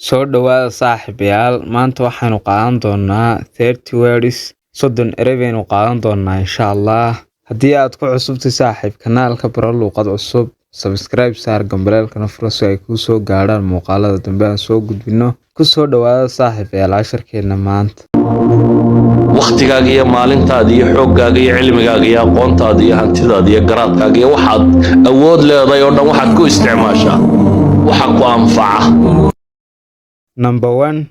Soo dhawaada saaxiibayaal, maanta waxaanu qaadan doonaa 30 words 30 eray baynu qaadan doonaa insha Allah. Haddii aad ku cusubtay saaxiib kanaalka baro luuqad cusub, subscribe saar gambaleelkana furo si ay kuu soo gaadhaan muuqaalada dambe aan soo gudbino. Ku soo dhawaada saaxiibayaal casharkeena maanta. waqtigaaga iyo maalintaada iyo xooggaaga iyo cilmigaaga iyo aqoontaada iyo hantidaada iyo garaadkaaga iyo waxaad awood leedahay oo dhan waxaad ku isticmaashaa waxa ku anfaca. Number 1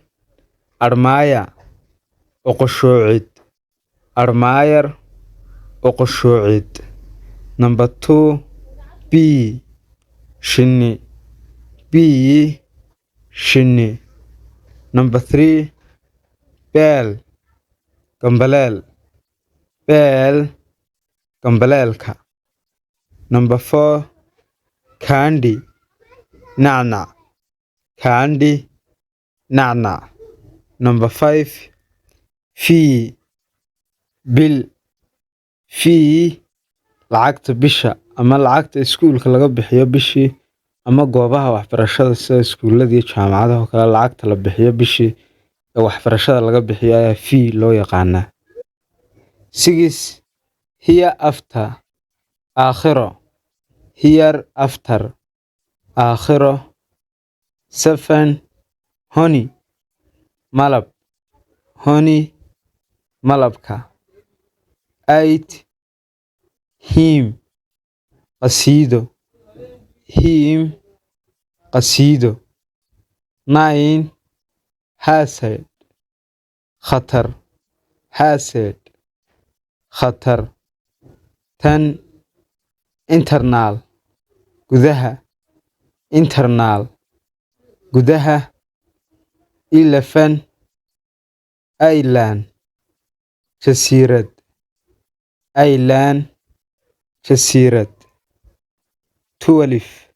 Armaya Oqoshoocid Armayar Oqoshoocid. Number 2 B Shinni B Shinni. Number 3 Bell Gambaleel Bell Gambaleelka. Number 4 Candy Nacnac Candy Nacnac. Number 5 Fee Bil Fee lacagta bisha ama lacagta iskuulka laga bixiyo bishii ama goobaha waxbarashada sida iskuulada iyo jaamacadaha oo kale lacagta la bixiyo bishii ee waxbarashada laga bixiyo ayaa fee loo yaqaanaa. 6 Hereafter aakhiro Hereafter aakhiro. 7 Honey malab Honey malabka. 8 Hymn qasiido Hymn qasiido. 9 Hazard khatar Hazard khatar. 10 Internal gudaha Internal gudaha. 11 Island jasiirad Island jasiirad. 12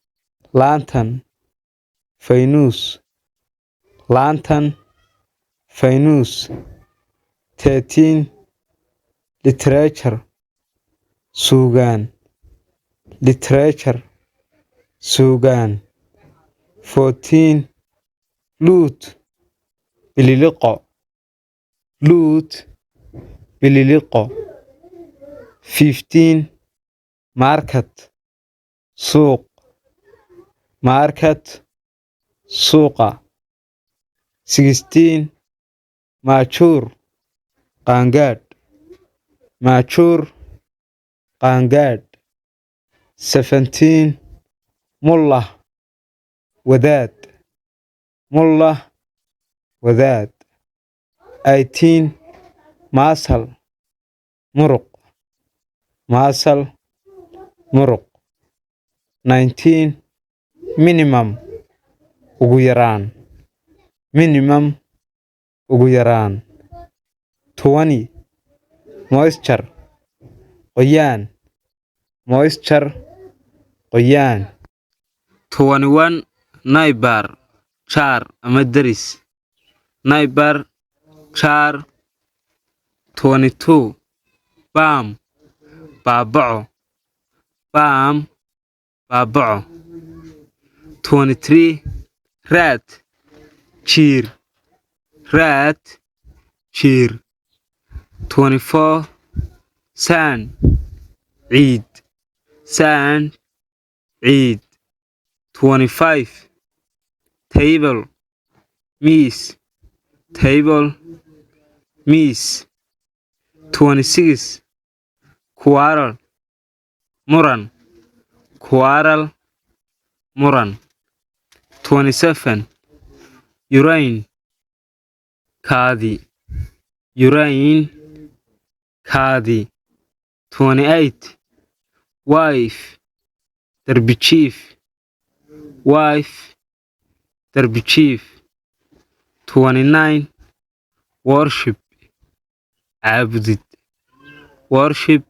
Lantern faynuus Lantern faynuus. 13 Literature suugaan Literature suugaan. 14 Loot bililiqo Loot bililiqo. 15 Market suuq Market suuqa. 16 Mature qaangaadh Mature qaangaadh. 17 Mullah wadaad Mullah wadaad. 18 Muscle muruq Muscle muruq. 19 Minimum ugu yaraan Minimum ugu yaraan. 20 Moisture qoyaan Moisture qoyaan. 21 Neighbor jaar ama deris Neighbor jaar. 22 Bam baabaco Bam baabaco. 23 Rat jiir Rat jiir. 24 Sand ciid Sand ciid. 25 Table miis Table miis. 26 Quarrel muran Quarrel muran. 27 Urine kaadi Urine kaadi. 28 Wife darbi jiif Wife darbi jiif. 29 Worship caabudid Worship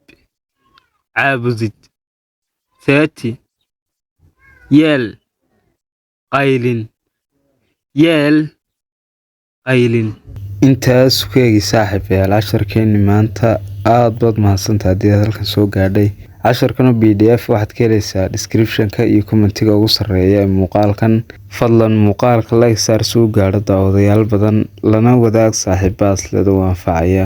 caabudid. 30 Yeel qaylin Yeel qaylin. intaas ku eegi saaxiibayaal casharkeeni maanta aad baad mahadsantahay haddii aad halkan soo gaadhay. casharkan PDF waxaad ka helaysaa description-ka iyo comment-iga ugu sarreeya ee muuqaalkan. Fadlan muuqaalka like saar si uu gaadho daawadayaal badan, lana wadaag saaxiibadas leedo anfacaya.